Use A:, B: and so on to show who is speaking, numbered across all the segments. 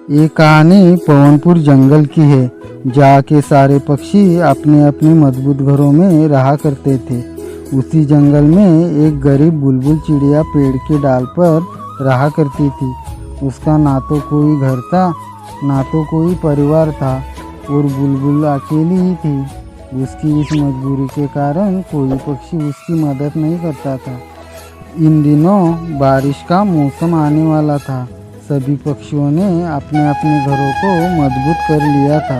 A: ये कहानी पवनपुर जंगल की है, जहाँ के सारे पक्षी अपने अपने मजबूत घरों में रहा करते थे। उसी जंगल में एक गरीब बुलबुल चिड़िया पेड़ के डाल पर रहा करती थी। उसका ना तो कोई घर था, ना तो कोई परिवार था, और बुलबुल अकेली ही थी। उसकी इस मजबूरी के कारण कोई पक्षी उसकी मदद नहीं करता था। इन दिनों बारिश का मौसम आने वाला था। सभी पक्षियों ने अपने अपने घरों को मजबूत कर लिया था,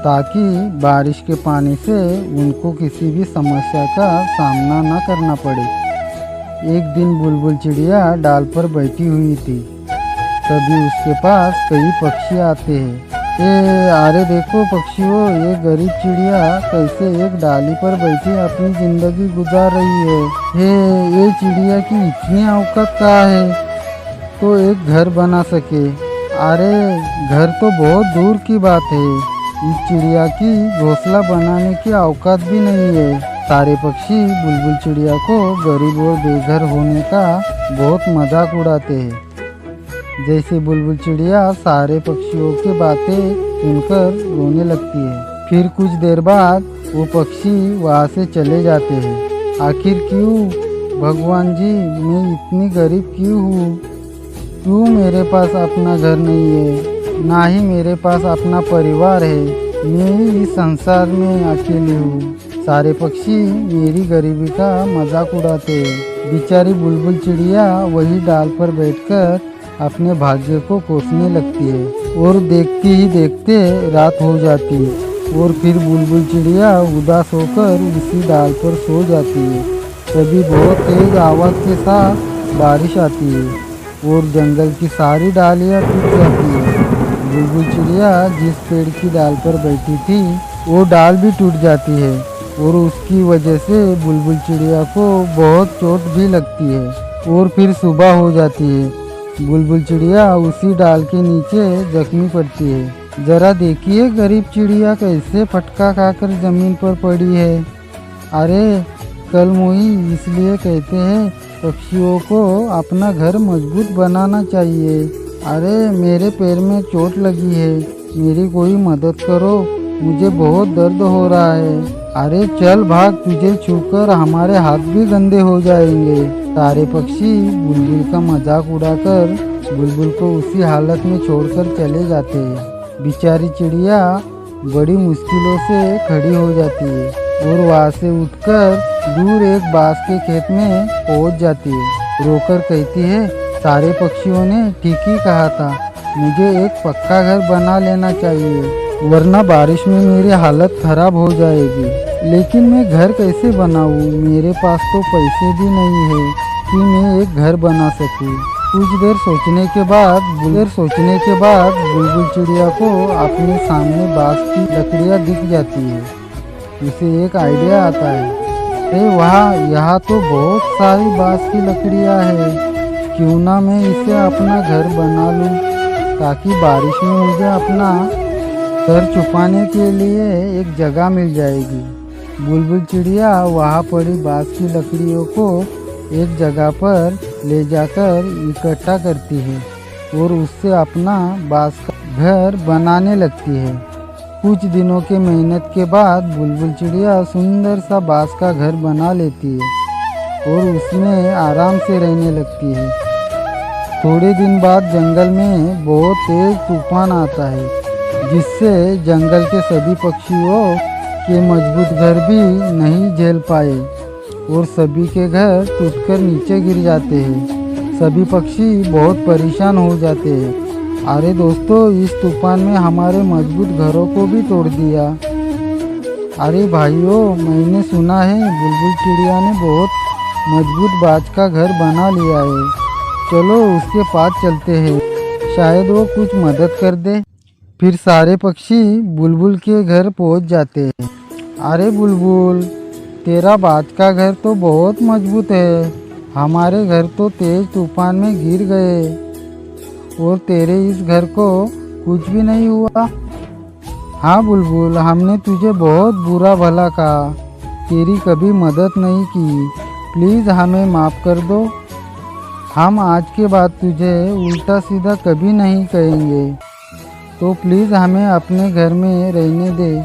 A: ताकि बारिश के पानी से उनको किसी भी समस्या का सामना न करना पड़े। एक दिन बुलबुल चिड़िया डाल पर बैठी हुई थी। तभी उसके पास कई पक्षी आते हैं। अरे देखो पक्षियों, ये गरीब चिड़िया कैसे एक डाली पर बैठी अपनी जिंदगी गुजार रही है। ये चिड़िया की इतनी औकात कहाँ है तो एक घर बना सके। अरे घर तो बहुत दूर की बात है, इस चिड़िया की घोंसला बनाने की औकात भी नहीं है। सारे पक्षी बुलबुल चिड़िया को गरीब और बेघर होने का बहुत मजाक उड़ाते हैं। जैसे बुलबुल चिड़िया सारे पक्षियों की बातें सुनकर रोने लगती है। फिर कुछ देर बाद वो पक्षी वहाँ से चले जाते हैं। आखिर क्यों भगवान जी, मैं इतनी गरीब क्यों हूँ? क्यों मेरे पास अपना घर नहीं है, ना ही मेरे पास अपना परिवार है। मैं ही इस संसार में अकेली हूँ। सारे पक्षी मेरी गरीबी का मजाक उड़ाते हैं। बेचारी बुलबुल चिड़िया वही डाल पर बैठकर अपने भाग्य को कोसने लगती है, और देखते ही देखते रात हो जाती है। और फिर बुलबुल चिड़िया उदास होकर उसी डाल पर सो जाती है। तभी बहुत तेज आवाज़ के साथ बारिश आती है और जंगल की सारी डालियाँ टूट जाती है। बुलबुल चिड़िया जिस पेड़ की डाल पर बैठी थी वो डाल भी टूट जाती है, और उसकी वजह से बुलबुल चिड़िया को बहुत चोट भी लगती है। और फिर सुबह हो जाती है। बुलबुल चिड़िया उसी डाल के नीचे जख्मी पड़ती है। जरा देखिए गरीब चिड़िया कैसे फटका खाकर जमीन पर पड़ी है। अरे कल मोही, इसलिए कहते हैं पक्षियों को अपना घर मजबूत बनाना चाहिए। अरे मेरे पैर में चोट लगी है, मेरी कोई मदद करो, मुझे बहुत दर्द हो रहा है। अरे चल भाग, तुझे छूकर हमारे हाथ भी गंदे हो जाएंगे। सारे पक्षी बुलबुल का मजाक उड़ाकर बुलबुल को उसी हालत में छोड़कर चले जाते हैं। बेचारी चिड़िया बड़ी मुश्किलों से खड़ी हो जाती है और वहाँ से उठकर दूर एक बांस के खेत में पहुँच जाती है। रोकर कहती है, सारे पक्षियों ने ठीक ही कहा था, मुझे एक पक्का घर बना लेना चाहिए, वरना बारिश में मेरी हालत खराब हो जाएगी। लेकिन मैं घर कैसे बनाऊँ? मेरे पास तो पैसे भी नहीं है कि मैं एक घर बना सकूँ। कुछ देर सोचने के बाद बुलबुल चिड़िया को अपने सामने बांस की लकड़ियाँ दिख जाती है। उसे एक आइडिया आता है। अरे वाह, यहाँ तो बहुत सारी बांस की लकड़ियाँ हैं। क्यों ना मैं इसे अपना घर बना लूँ, ताकि बारिश में मुझे अपना सर छुपाने के लिए एक जगह मिल जाएगी। बुलबुल चिड़िया वहाँ पड़ी बांस की लकड़ियों को एक जगह पर ले जाकर इकट्ठा करती है और उससे अपना बांस का घर बनाने लगती है। कुछ दिनों के मेहनत के बाद बुलबुल चिड़िया सुंदर सा बांस का घर बना लेती है और उसमें आराम से रहने लगती है। थोड़े दिन बाद जंगल में बहुत तेज तूफान आता है, जिससे जंगल के सभी पक्षियों के मजबूत घर भी नहीं झेल पाए और सभी के घर टूटकर नीचे गिर जाते हैं। सभी पक्षी बहुत परेशान हो जाते हैं। अरे दोस्तों, इस तूफान में हमारे मजबूत घरों को भी तोड़ दिया। अरे भाइयों, मैंने सुना है बुलबुल चिड़िया ने बहुत मजबूत बांस का घर बना लिया है। चलो उसके पास चलते हैं, शायद वो कुछ मदद कर दे। फिर सारे पक्षी बुलबुल के घर पहुंच जाते हैं। अरे बुलबुल, तेरा बांस का घर तो बहुत मजबूत है, हमारे घर तो तेज तूफान में गिर गए और तेरे इस घर को कुछ भी नहीं हुआ। हाँ बुलबुल, हमने तुझे बहुत बुरा भला कहा, तेरी कभी मदद नहीं की, प्लीज़ हमें माफ़ कर दो। हम आज के बाद तुझे उल्टा सीधा कभी नहीं कहेंगे। तो प्लीज़ हमें अपने घर में रहने दे।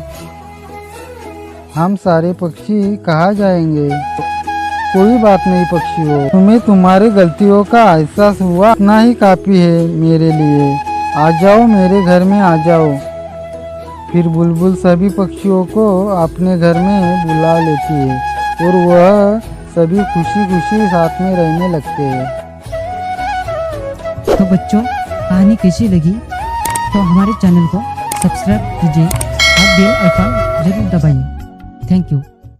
A: हम सारे पक्षी कहाँ जाएंगे? कोई बात नहीं पक्षियों, तुम्हें तुम्हारी गलतियों का एहसास हुआ, इतना ही काफ़ी है मेरे लिए। आ जाओ मेरे घर में आ जाओ। फिर बुलबुल सभी पक्षियों को अपने घर में बुला लेती है और वह सभी खुशी खुशी साथ में रहने लगते हैं।
B: तो बच्चों, कहानी कैसी लगी तो हमारे चैनल को सब्सक्राइब कीजिए और बेल आइकन जरूर दबाइए। Thank you.